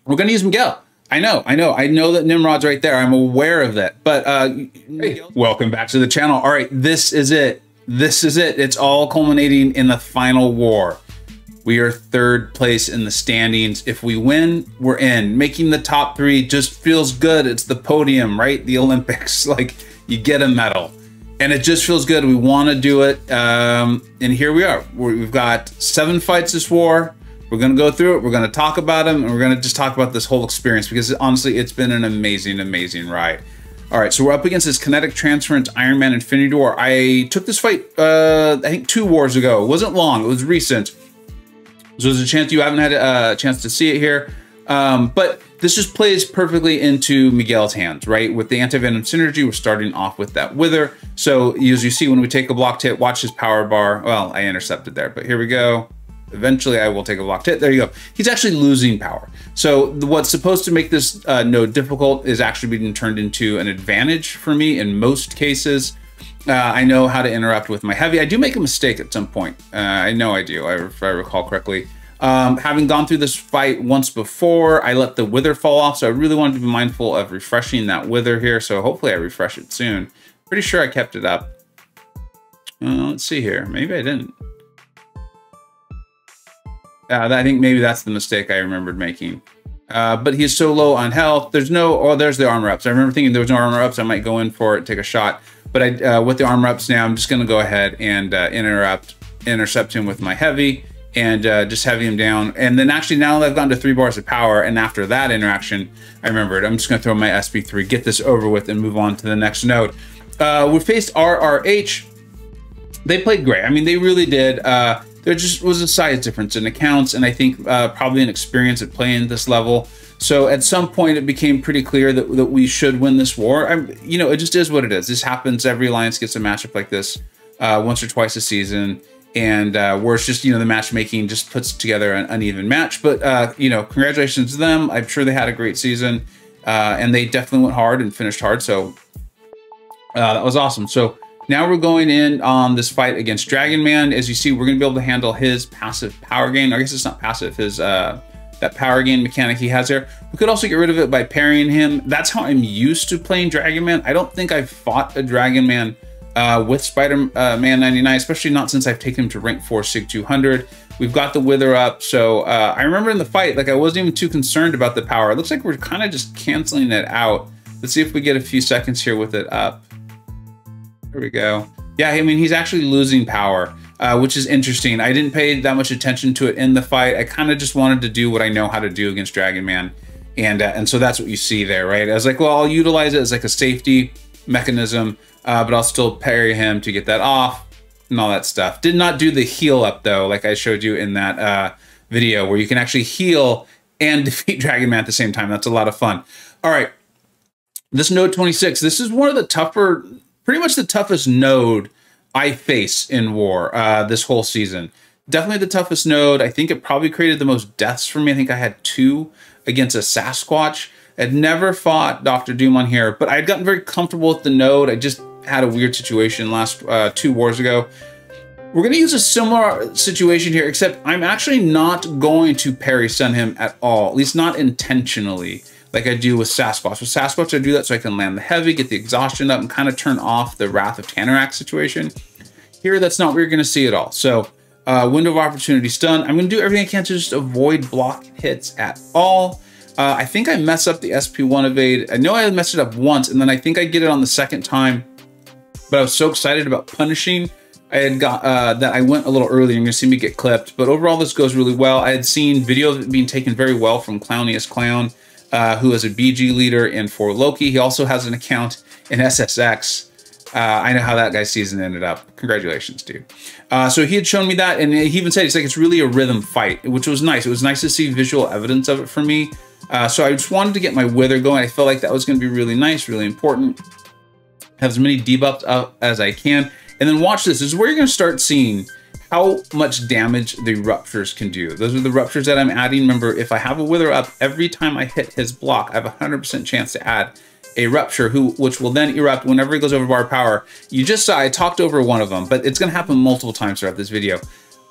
We're going to use Miguel. I know that Nimrod's right there. I'm aware of that. But hey, welcome back to the channel. All right, this is it. This is it. It's all culminating in the final war. We are third place in the standings. If we win, we're in. Making the top 3 just feels good. It's the podium, right? The Olympics. Like, you get a medal. And it just feels good. We want to do it. And here we are. We've got 7 fights this war. We're going to go through it. We're going to talk about them. And we're going to just talk about this whole experience. Because honestly, it's been an amazing, amazing ride. All right, so we're up against this Kinetic, Transference, Iron Man, Infinity War. I took this fight, I think 2 wars ago. It wasn't long. It was recent. So there's a chance you haven't had a chance to see it here. But this just plays perfectly into Miguel's hands, right? With the anti-venom synergy, we're starting off with that wither. So as you see, when we take a blocked hit, watch his power bar. Well, I intercepted there, but here we go. Eventually, I will take a blocked hit. There you go. He's actually losing power. So what's supposed to make this node difficult is actually being turned into an advantage for me in most cases. I know how to interrupt with my heavy. I do make a mistake at some point. I know I do, if I recall correctly. Having gone through this fight once before, I let the wither fall off. So I really wanted to be mindful of refreshing that wither here. So hopefully I refresh it soon. Pretty sure I kept it up. Let's see here. Maybe I didn't. I think maybe that's the mistake I remembered making. But he's so low on health. There's no, oh, there's the armor ups. I remember thinking there was no armor ups. I might go in for it, take a shot. But with the armor ups now, I'm just going to go ahead and intercept him with my heavy and just heavy him down. And then actually now that I've gotten to 3 bars of power, and after that interaction, I remembered I'm just going to throw my SP3, get this over with, and move on to the next node. We faced RRH. They played great. I mean, they really did. There just was a size difference in accounts, and I think probably an experience at playing this level. So at some point, it became pretty clear that we should win this war. You know, it just is what it is. This happens. Every alliance gets a matchup like this once or twice a season, and where it's just, you know, the matchmaking just puts together an uneven match. But, you know, congratulations to them. I'm sure they had a great season, and they definitely went hard and finished hard. So that was awesome. So now we're going in on this fight against Dragonman. As you see, we're going to be able to handle his passive power gain. I guess it's not passive, his that power gain mechanic he has there. We could also get rid of it by parrying him. That's how I'm used to playing Dragonman. I don't think I've fought a Dragonman with Spider-Man 99, especially not since I've taken him to rank 4 Sig 200. We've got the wither up. So I remember in the fight, like I wasn't even too concerned about the power. It looks like we're kind of just canceling it out. Let's see if we get a few seconds here with it up. There we go. Yeah, I mean, he's actually losing power, which is interesting. I didn't pay that much attention to it in the fight. I kind of just wanted to do what I know how to do against Dragonman. And so that's what you see there, right? I was like, well, I'll utilize it as like a safety mechanism, but I'll still parry him to get that off and all that stuff. Did not do the heal up though, like I showed you in that video where you can actually heal and defeat Dragonman at the same time. That's a lot of fun. All right, this node 26, this is one of the tougher, pretty much the toughest node I face in war this whole season. Definitely the toughest node. I think it probably created the most deaths for me. I think I had 2 against a Sasquatch. I'd never fought Dr. Doom on here, but I'd gotten very comfortable with the node. I just had a weird situation last 2 wars ago. We're going to use a similar situation here, except I'm actually not going to parry stun him at all, at least not intentionally, like I do with Sasquatch. With Sasquatch, I do that so I can land the heavy, get the exhaustion up, and kind of turn off the Wrath of Tanarak situation. Here, that's not what you're going to see at all. So, window of opportunity stun. I'm going to do everything I can to just avoid block hits at all. I think I mess up the SP1 evade. I know I messed it up once, and then I think I get it on the second time. But I was so excited about punishing. I had got that I went a little early. You're going to see me get clipped. But overall, this goes really well. I had seen video of it being taken very well from Clowniest Clown, who is a BG leader in 4 Loki. He also has an account in SSX. I know how that guy's season ended up. Congratulations, dude. So he had shown me that, and he even said it's really a rhythm fight, which was nice. It was nice to see visual evidence of it for me. So I just wanted to get my wither going. I felt like that was going to be really nice, really important. Have as many debuffs up as I can. And then watch this. This is where you're going to start seeing how much damage the ruptures can do. Those are the ruptures that I'm adding. Remember, if I have a wither up, every time I hit his block, I have a 100% chance to add a rupture, which will then erupt whenever it goes over bar power. You just saw I talked over one of them, but it's going to happen multiple times throughout this video.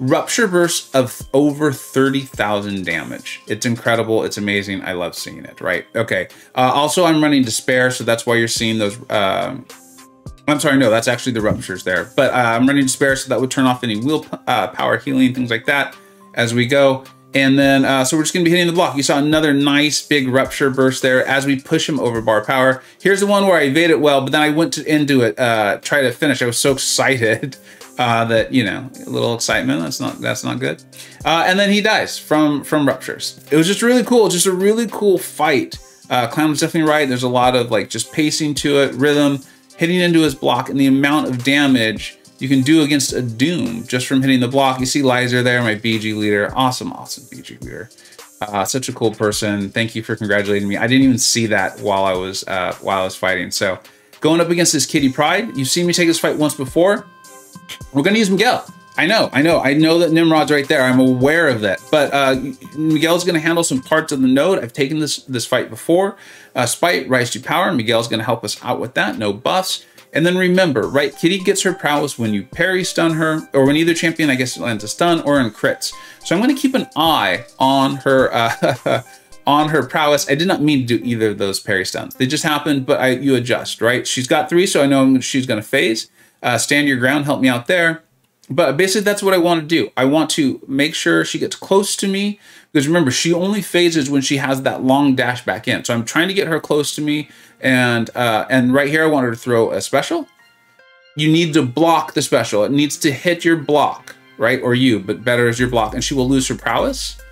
Rupture bursts of over 30,000 damage. It's incredible. It's amazing. I love seeing it, right? Okay. Also, I'm running Despair, so that's why you're seeing those... I'm sorry, no, that's actually the ruptures there. But I'm running Despair, so that would turn off any wheel power healing, things like that as we go. And then, so we're just gonna be hitting the block. You saw another nice big rupture burst there as we push him over bar power. Here's the one where I evaded well, but then I went into it, try to finish. I was so excited that, you know, a little excitement, that's not good. And then he dies from ruptures. It was just really cool, just a really cool fight. Clown was definitely right. There's a lot of like just pacing to it, rhythm, hitting into his block, and the amount of damage you can do against a Doom just from hitting the block. You see Lizer there, my BG leader. Awesome, awesome BG leader. Such a cool person. Thank you for congratulating me. I didn't even see that while I was fighting. So going up against this Kitty Pride, you've seen me take this fight once before. We're gonna use Miguel. I know that Nimrod's right there. I'm aware of that. But Miguel's gonna handle some parts of the node. I've taken this fight before. Spite, Rise to Power. Miguel's gonna help us out with that. No buffs. And then remember, right, Kitty gets her prowess when you parry stun her, or when either champion, I guess, lands a stun or in crits. So I'm going to keep an eye on her on her prowess. I did not mean to do either of those parry stuns. They just happened, but you adjust, right? She's got 3, so I know she's going to phase. Stand your ground, help me out there. But basically, that's what I want to do. I want to make sure she gets close to me, because remember, she only phases when she has that long dash back in. So I'm trying to get her close to me. And right here, I want her to throw a special. You need to block the special. It needs to hit your block, right? Or you, but better is your block. And she will lose her prowess.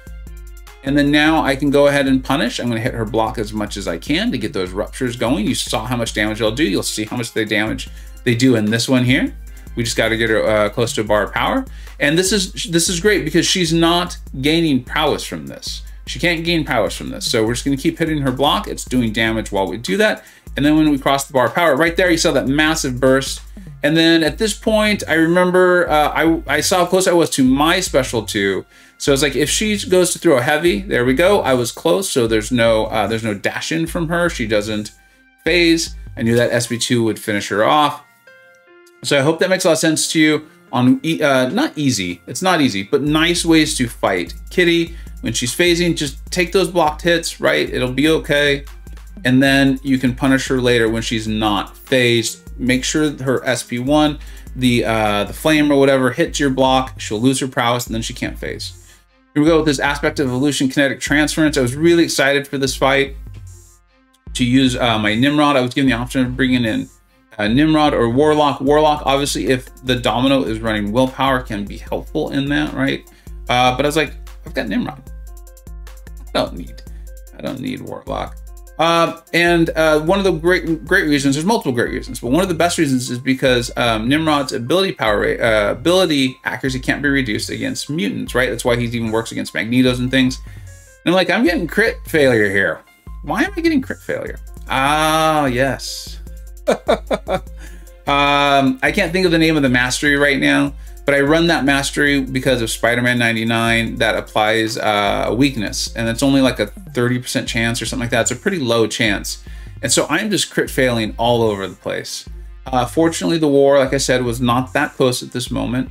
And then now I can go ahead and punish. I'm going to hit her block as much as I can to get those ruptures going. You saw how much damage they'll do. You'll see how much damage they do in this one here. We just got to get her close to a bar of power. And this is great because she's not gaining prowess from this. She can't gain prowess from this. So we're just going to keep hitting her block. It's doing damage while we do that. And then when we cross the bar of power, right there, you saw that massive burst. And then at this point, I remember I saw how close I was to my special 2. So it's like if she goes to throw a heavy, there we go. I was close, so there's no dash in from her. She doesn't phase. I knew that SB2 would finish her off. So I hope that makes a lot of sense to you on not easy. It's not easy, but nice ways to fight Kitty. When she's phasing, just take those blocked hits, right? It'll be okay. And then you can punish her later when she's not phased. Make sure her SP1, the flame or whatever, hits your block. She'll lose her prowess and then she can't phase. Here we go with this aspect of evolution, kinetic transference. I was really excited for this fight to use my Nimrod. I was given the option of bringing in Nimrod or Warlock. Warlock, obviously, if the Domino is running willpower, can be helpful in that, right? But I was like, I've got Nimrod. I don't need Warlock. And one of the great reasons, there's multiple great reasons, but one of the best reasons is because Nimrod's ability accuracy can't be reduced against mutants, right? That's why he even works against Magnetos and things. And I'm like, I'm getting crit failure here. Why am I getting crit failure? Ah, yes. I can't think of the name of the mastery right now, but I run that mastery because of Spider-Man 99 that applies a weakness, and it's only like a 30% chance or something like that. It's a pretty low chance. And so I'm just crit failing all over the place. Fortunately, the war, like I said, was not that close at this moment.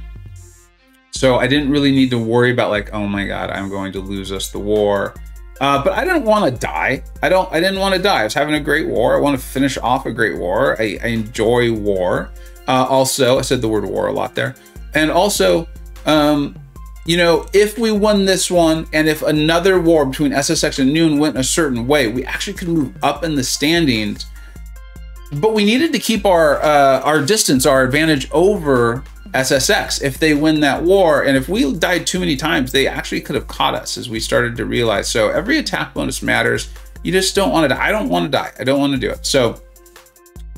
So I didn't really need to worry about like, oh my God, I'm going to lose us the war. But I didn't want to die. I didn't want to die. I was having a great war. I want to finish off a great war. I enjoy war. Also, I said the word war a lot there. And also, you know, if we won this one and if another war between SSX and Noon went a certain way, we actually could move up in the standings. But we needed to keep our distance, our advantage over SSX if they win that war. And if we died too many times, they actually could have caught us, as we started to realize. So every attack bonus matters. You just don't want to die. I don't want to die. I don't want to do it. So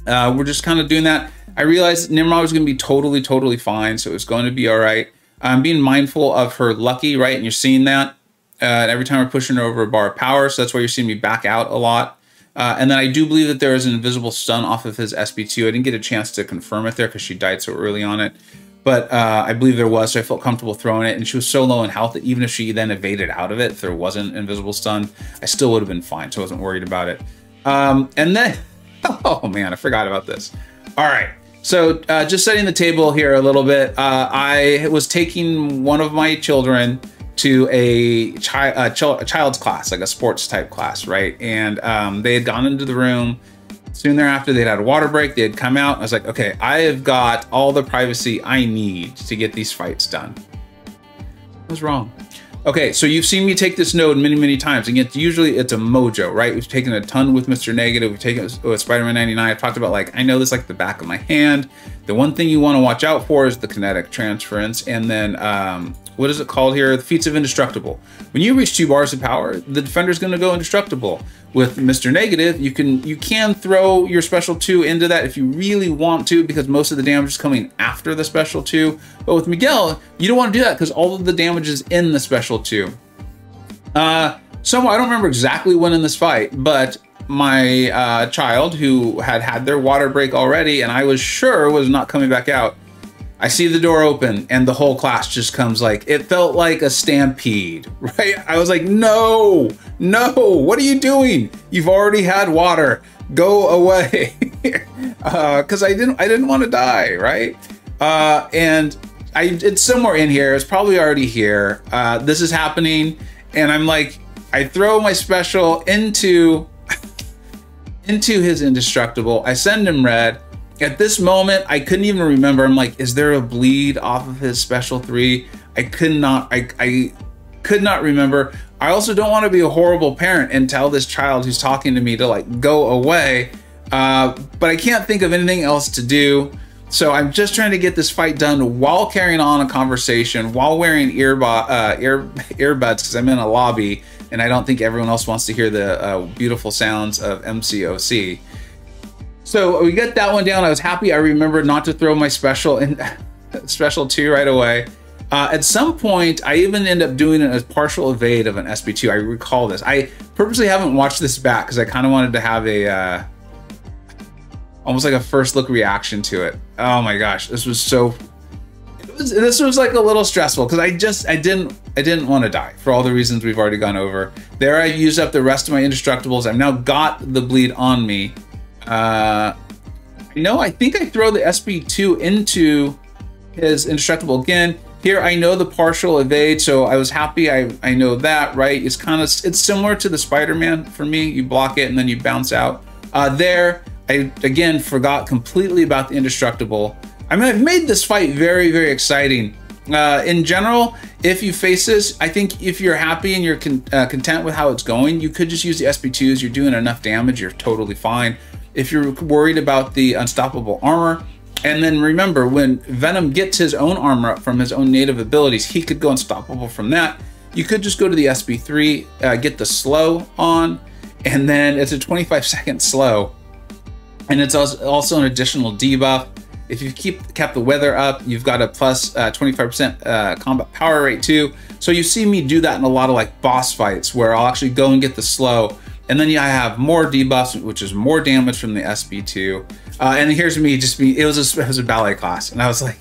we're just kind of doing that. I realized Nimrod was going to be totally fine, so it was going to be all right. I'm being mindful of her lucky, right? And you're seeing that. And every time we're pushing her over a bar of power, so that's why you're seeing me back out a lot. And then I do believe that there is an invisible stun off of his SB2. I didn't get a chance to confirm it there because she died so early on it. But I believe there was, so I felt comfortable throwing it. And she was so low in health that even if she then evaded out of it, if there wasn't invisible stun, I still would have been fine, so I wasn't worried about it. And then, oh man, I forgot about this. All right. So just setting the table here a little bit, I was taking one of my children to a child's class, like a sports type class, right? And they had gone into the room. Soon thereafter, they'd had a water break. They had come out. I was like, okay, I have got all the privacy I need to get these fights done. I was wrong. Okay, so you've seen me take this node many, many times. Again, usually it's a mojo, right? We've taken a ton with Mr. Negative. We've taken it with Spider-Man 99. I've talked about, like, I know this like the back of my hand. The one thing you want to watch out for is the kinetic transference. And then, what is it called here? The Feats of Indestructible. When you reach 2 bars of power, the defender's going to go indestructible. With Mr. Negative, you can throw your special 2 into that if you really want to, because most of the damage is coming after the special 2. But with Miguel, you don't want to do that because all of the damage is in the special 2. So I don't remember exactly when in this fight, but my child who had their water break already, and I was sure was not coming back out, I see the door open and the whole class just comes like, it felt like a stampede, right? I was like, no, what are you doing? You've already had water, go away. Cause I didn't want to die, right? And it's somewhere in here, it's probably already here. This is happening and I'm like, I throw my special into his indestructible. I send him red. At this moment, I couldn't even remember. I'm like, is there a bleed off of his special 3? I could not remember. I also don't want to be a horrible parent and tell this child who's talking to me to like go away. But I can't think of anything else to do. So I'm just trying to get this fight done while carrying on a conversation, while wearing earbuds because I'm in a lobby and I don't think everyone else wants to hear the beautiful sounds of MCoC. So we get that one down. I was happy I remembered not to throw my special 2 right away. At some point, I even end up doing a partial evade of an SP2. I recall this. I purposely haven't watched this back because I kind of wanted to have a almost like a first look reaction to it. Oh my gosh, this was like a little stressful because I didn't want to die for all the reasons we've already gone over. There I used up the rest of my indestructibles. I've now got the bleed on me. I think I throw the SP2 into his indestructible again. Here I know the partial evade, so I was happy I know that, right? It's similar to the Spider-Man for me. You block it and then you bounce out. There, I again forgot completely about the indestructible. I mean, I've made this fight very, very exciting. In general, if you face this, I think if you're happy and you're content with how it's going, you could just use the SP2s. You're doing enough damage, you're totally fine. If you're worried about the unstoppable armor, and then remember, when Venom gets his own armor up from his own native abilities, he could go unstoppable from that. You could just go to the SP3, get the slow on, and then it's a 25-second slow. And it's also an additional debuff. If you kept the weather up, you've got a plus 25% combat power rate too. So you see me do that in a lot of like boss fights where I'll actually go and get the slow. And then I have more debuffs, which is more damage from the SP2. And here's me it was a ballet class. And I was like,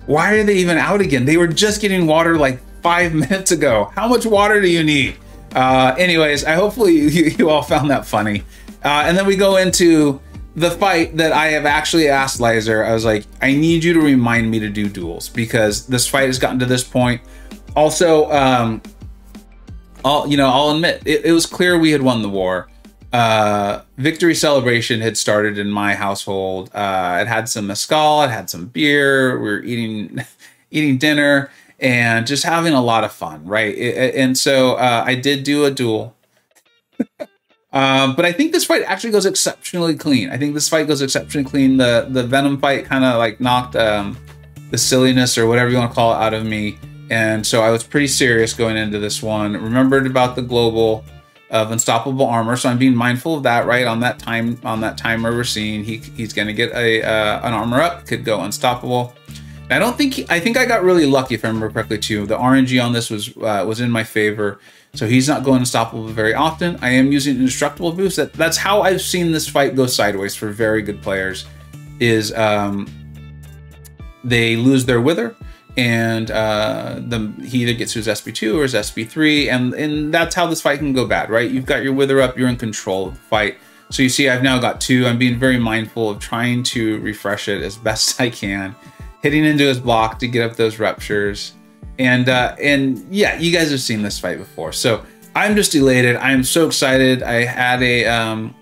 why are they even out again? They were just getting water like 5 minutes ago. How much water do you need? Anyways, hopefully you all found that funny. And then we go into the fight that I have actually asked Lizer. I was like, I need you to remind me to do duels because this fight has gotten to this point. Also, I'll admit it was clear we had won the war. Victory celebration had started in my household. It had some mezcal, it had some beer. We were eating dinner and just having a lot of fun, right? And so I did do a duel. But I think this fight actually goes exceptionally clean. The Venom fight kind of like knocked the silliness or whatever you want to call it out of me. And so I was pretty serious going into this one. Remembered about the global of unstoppable armor. So I'm being mindful of that, right? On that timer we're seeing, he's going to get an armor up, could go unstoppable. And I think I got really lucky if I remember correctly too. The RNG on this was in my favor. So he's not going unstoppable very often. I am using indestructible boost. That's how I've seen this fight go sideways for very good players, is they lose their wither and he either gets to his SP2 or his SP3, and that's how this fight can go bad, right? You've got your wither up, you're in control of the fight. So you see, I've now got 2. I'm being very mindful of trying to refresh it as best I can, hitting into his block to get up those ruptures. And yeah, you guys have seen this fight before. So I'm just elated. I am so excited. I had an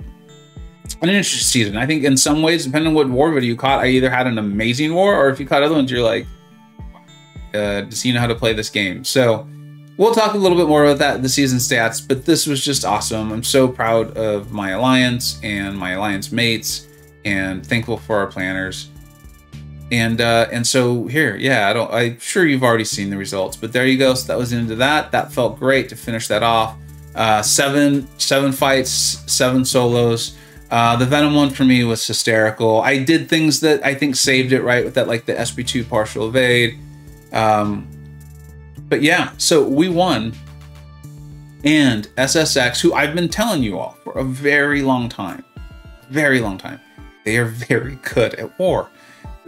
interesting season. I think in some ways, depending on what war video you caught, I either had an amazing war, or if you caught other ones, you're like, does he know how to play this game? So we'll talk a little bit more about that, the season stats, but this was just awesome. I'm so proud of my alliance and my alliance mates, and thankful for our planners. And so here, yeah, I'm sure you've already seen the results, but there you go. So that was into that. That felt great to finish that off. 7 fights, 7 solos. The Venom one for me was hysterical. I did things that I think saved it, right, with that, like the SP2 partial evade. But yeah, so we won. And SSX, who I've been telling you all for a very long time, they are very good at war.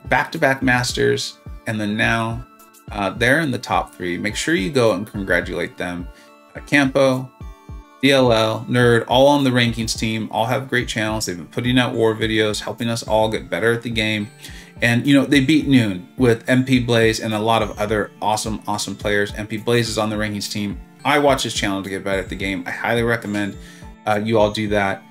Back-to-back masters, and then now they're in the top 3. Make sure you go and congratulate them. Campo, DLL, Nerd, all on the rankings team, all have great channels. They've been putting out war videos, helping us all get better at the game. And, you know, they beat Noon with MP Blaze and a lot of other awesome players. MP Blaze is on the rankings team. I watch his channel to get better at the game. I highly recommend you all do that.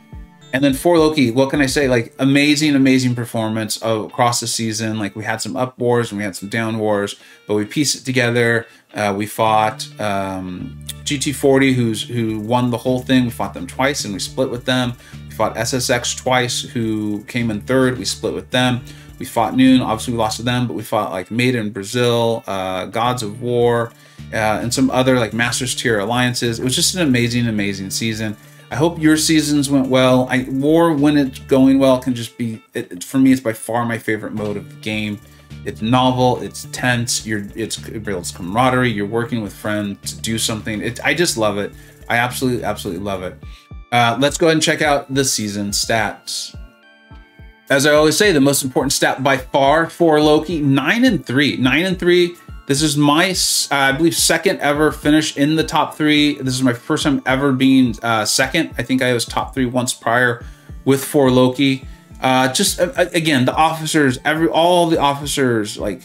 And then for Loki, what can I say? Like, amazing performance across the season. Like, we had some up wars and we had some down wars, but we pieced it together. We fought GT40, who won the whole thing. We fought them twice and we split with them. We fought SSX twice, who came in 3rd. We split with them. We fought Noon. Obviously, we lost to them, but we fought like Made in Brazil, Gods of War, and some other like Masters tier alliances. It was just an amazing season. I hope your seasons went well. War, when it's going well, can just be, for me, it's by far my favorite mode of the game. It's novel, it's tense, it builds camaraderie, you're working with friends to do something. I just love it. I absolutely love it. Let's go ahead and check out the season stats. As I always say, the most important stat by far for Loki, 9-3. 9-3. This is my, I believe, 2nd ever finish in the top 3. This is my first time ever being 2nd. I think I was top 3 once prior with 4 Loki. Again, the officers, all the officers, like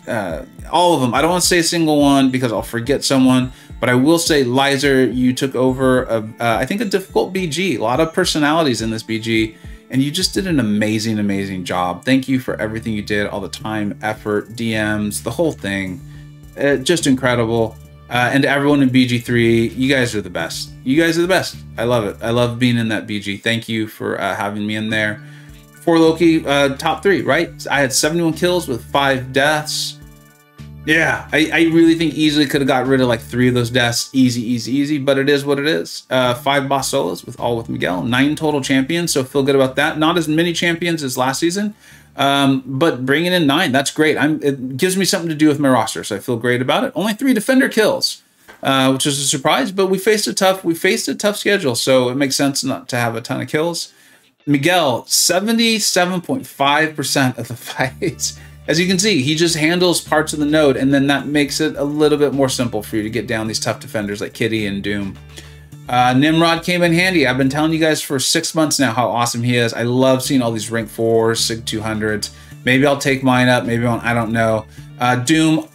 all of them. I don't want to say a single one because I'll forget someone, but I will say, Lizer, you took over, I think, a difficult BG. A lot of personalities in this BG, and you just did an amazing job. Thank you for everything you did, all the time, effort, DMs, the whole thing. Just incredible. And to everyone in BG3, you guys are the best. You guys are the best. I love it. I love being in that BG. Thank you for having me in there. For Loki, top 3, right? I had 71 kills with 5 deaths. Yeah, I really think easily could have got rid of like 3 of those deaths. Easy, but it is what it is. 5 boss solos with Miguel. 9 total champions, so feel good about that. Not as many champions as last season. But bringing in 9, that's great. It gives me something to do with my roster, so I feel great about it. Only 3 defender kills, which is a surprise, but we faced a tough schedule, so it makes sense not to have a ton of kills. Miguel, 77.5% of the fights. As you can see, he just handles parts of the node, and then that makes it a little bit more simple for you to get down these tough defenders like Kitty and Doom. Nimrod came in handy. I've been telling you guys for 6 months now how awesome he is. I love seeing all these rank 4s, SIG 200s. Maybe I'll take mine up. Maybe I don't know. Doom,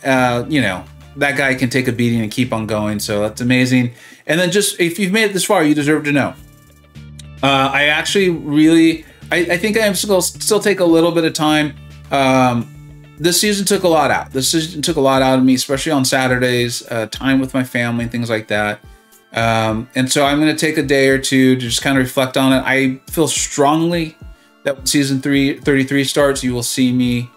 you know, that guy can take a beating and keep on going. So that's amazing. And then just, if you've made it this far, you deserve to know. I actually really, I think I am still take a little bit of time. This season took a lot out. This season took a lot out of me, especially on Saturdays, time with my family and things like that. And so I'm going to take a day or two to just kind of reflect on it. I feel strongly that when season 33 starts, you will see me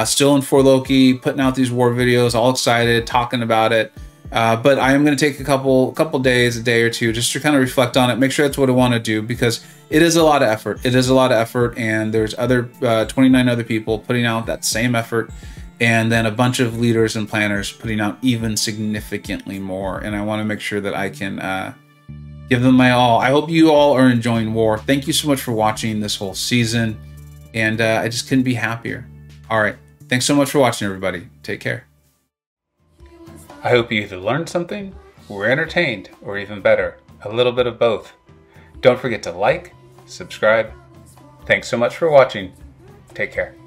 still in 4 Loki, putting out these war videos, all excited, talking about it. But I am going to take a couple days, a day or two, just to kind of reflect on it, make sure that's what I want to do, because it is a lot of effort. It is a lot of effort, and there's 29 other people putting out that same effort, and then a bunch of leaders and planners putting out even significantly more. And I want to make sure that I can give them my all. I hope you all are enjoying war. Thank you so much for watching this whole season, and I just couldn't be happier. All right, thanks so much for watching, everybody. Take care. I hope you either learned something, were entertained, or even better, a little bit of both. Don't forget to like, subscribe, Thanks so much for watching. Take care.